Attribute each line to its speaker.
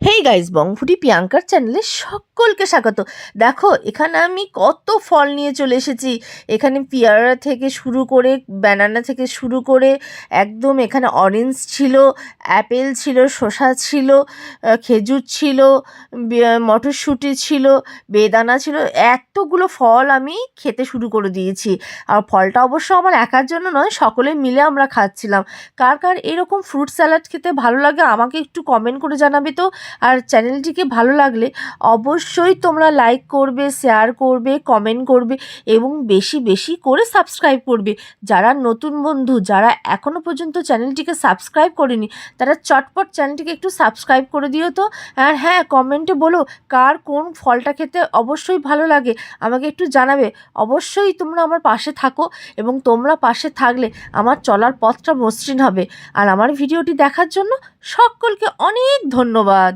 Speaker 1: Hey guys, বংফুটি প্রিয়াঙ্কার চ্যানেলে সকলকে স্বাগত। দেখো এখানে আমি কত ফল নিয়ে চলে এসেছি। এখানে পেয়ারা থেকে শুরু করে, ব্যানানা থেকে শুরু করে, একদম এখানে অরেঞ্জ ছিল, অ্যাপেল ছিল, শসা ছিল, খেজুর ছিল, মটরশুঁটি ছিল, বেদানা ছিল। এতগুলো ফল আমি খেতে শুরু করে দিয়েছি। আর ফলটা অবশ্য আমার একার জন্য নয়, সকলে মিলে আমরা খাচ্ছিলাম। কার কার এরকম ফ্রুট স্যালাড খেতে ভালো লাগে আমাকে একটু কমেন্ট করে জানাবে তো। আর চ্যানেলটিকে ভালো লাগলে অবশ্যই তোমরা লাইক করবে, শেয়ার করবে, কমেন্ট করবে এবং বেশি বেশি করে সাবস্ক্রাইব করবে। যারা নতুন বন্ধু, যারা এখনও পর্যন্ত চ্যানেলটিকে সাবস্ক্রাইব করেনি, তারা চটপট চ্যানেলটিকে একটু সাবস্ক্রাইব করে দিও তো। আর হ্যাঁ, কমেন্টে বলো কার কোন ফলটা খেতে অবশ্যই ভালো লাগে, আমাকে একটু জানাবে। অবশ্যই তোমরা আমার পাশে থাকো এবং তোমরা পাশে থাকলে আমার চলার পথটা মসৃণ হবে। আর আমার ভিডিওটি দেখার জন্য সকলকে অনেক ধন্যবাদ।